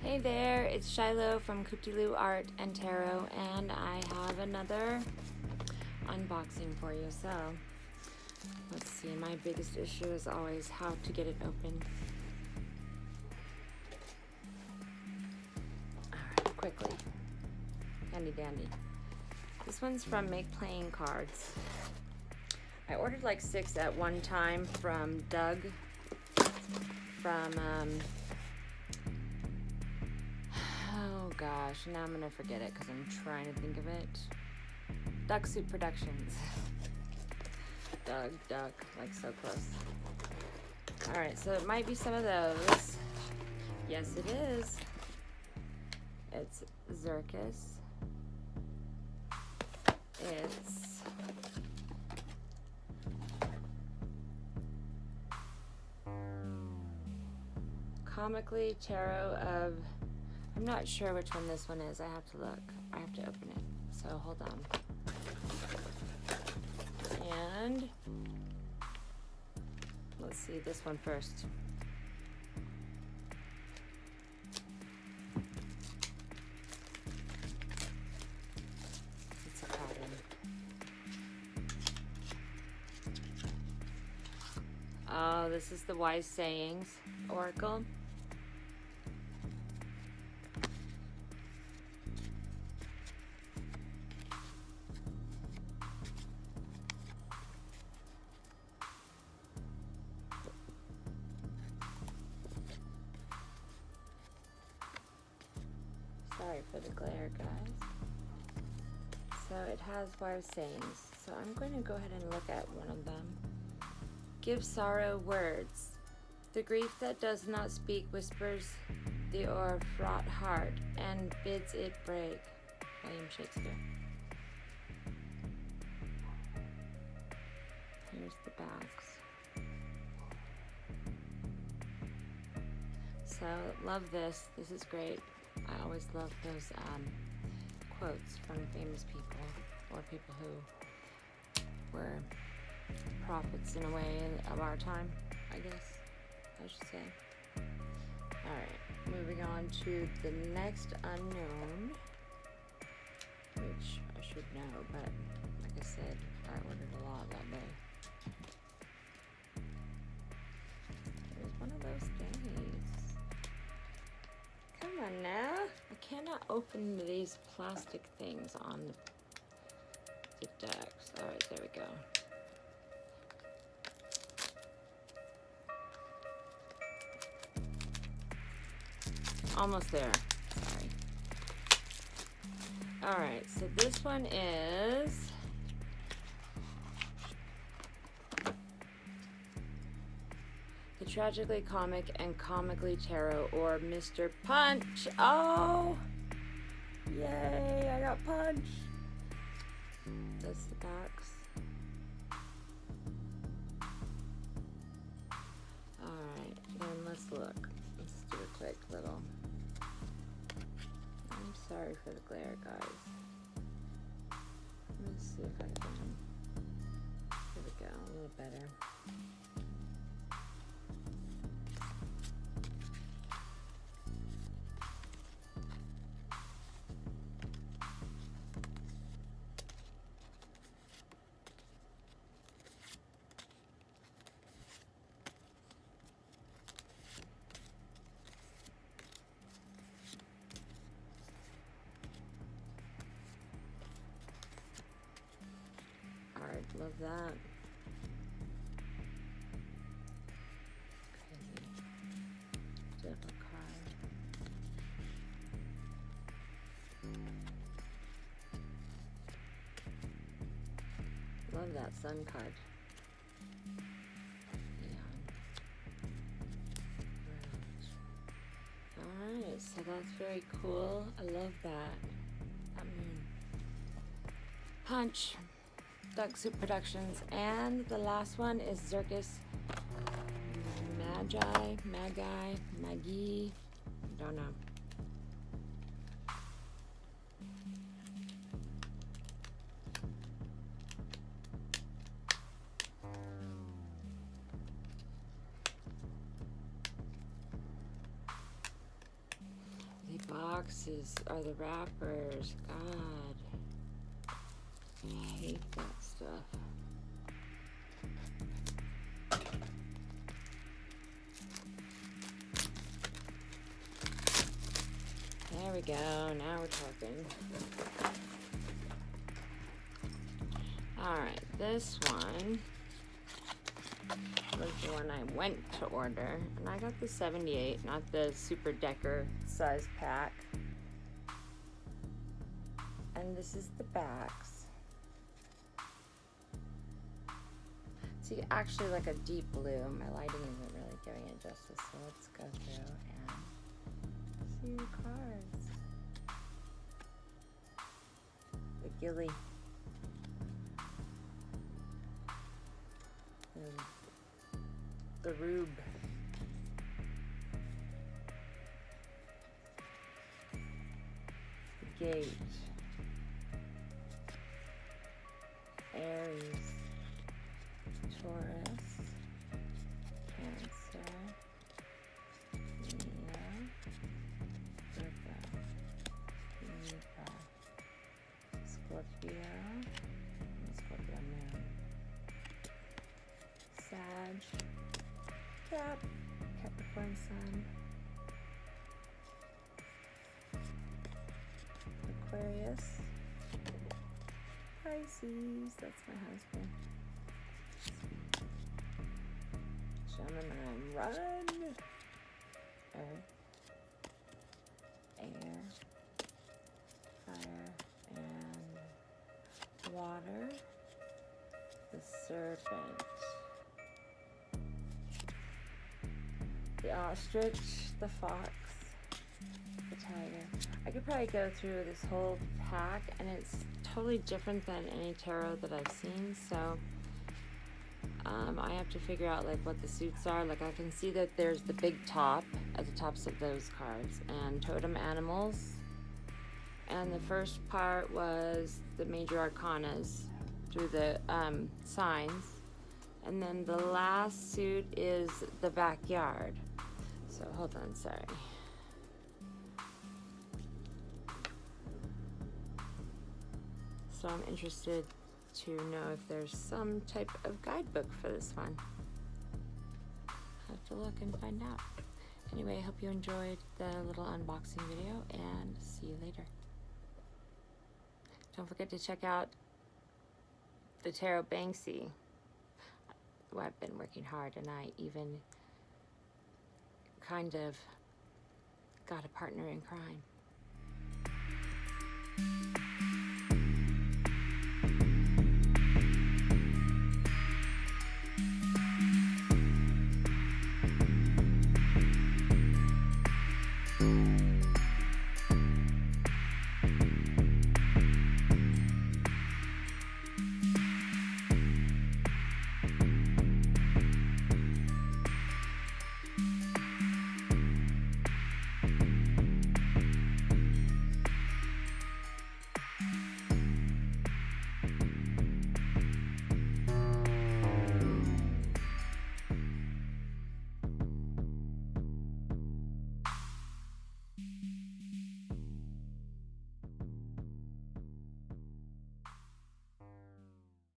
Hey there, it's Shiloh from CooptyLew Art and Tarot, and I have another unboxing for you. So, let's see, my biggest issue is always how to get it open. Alright, quickly. Handy dandy. This one's from Make Playing Cards. I ordered like 6 at one time from Doug from oh gosh, now I'm gonna forget it because I'm trying to think of it. Duck Soup Productions. Duck, like so close. Alright, so it might be some of those. Yes, it is. It's Zircus. It's Comically Tarot of, I'm not sure which one this one is. I have to look. I have to open it. So hold on. And let's see this one first. It's a pattern. Oh, this is the Wise Sayings Oracle. Sorry for the glare, guys. So it has Wise Sayings. So I'm going to go ahead and look at one of them. Give sorrow words. The grief that does not speak whispers the o'er-fraught heart and bids it break. William Shakespeare. Here's the backs. So love this. This is great. I always love those quotes from famous people or people who were prophets in a way of our time, I guess I should say. Alright, moving on to the next unknown, which I should know, but like I said, I ordered a lot that day. It was one of those days. Come on now. I cannot open these plastic things on the decks. Alright, there we go. Almost there. Sorry. Alright, so this one is the Tragically Comic and Comically Tarot, or Mr. Punch. Oh! Yay, I got Punch. That's the backs. Alright, then let's look. Let's do a quick little. I'm sorry for the glare, guys. Let me see if I can. There we go, a little better. Love that. Crazy. Beautiful card. Love that sun card. Alright, so that's very cool. I love that. Punch. Duck Soup Productions, and the last one is Zircus Magi, don't know. boxes are the wrappers. God, I hate that stuff. There we go, now we're talking. Alright, this one was the one I went to order, and I got the 78, not the super decker size pack. And this is the backs. See, actually like a deep blue. My lighting isn't really giving it justice, so let's go through and see the cards. The Gilly. The Rube. The Gate. Aries. Taurus. Cancer. Leo. Virgo. Libra. Scorpio. Scorpio moon. Sag. Cap. Capricorn sun. Aquarius. Pisces. That's my husband. Gemini. Run. Earth. Air. Fire. And water. The serpent. The ostrich, the fox, the tiger. I could probably go through this whole pack, and it's totally different than any tarot that I've seen, so I have to figure out like what the suits are. Like I can see that there's the big top at the tops of those cards, and totem animals, and the first part was the major arcanas through the signs, and then the last suit is the backyard. So hold on, sorry. So I'm interested to know if there's some type of guidebook for this one. Have to look and find out. Anyway, I hope you enjoyed the little unboxing video, and see you later. Don't forget to check out the Tarot Banksy. Well, I've been working hard, and I even kind of got a partner in crime.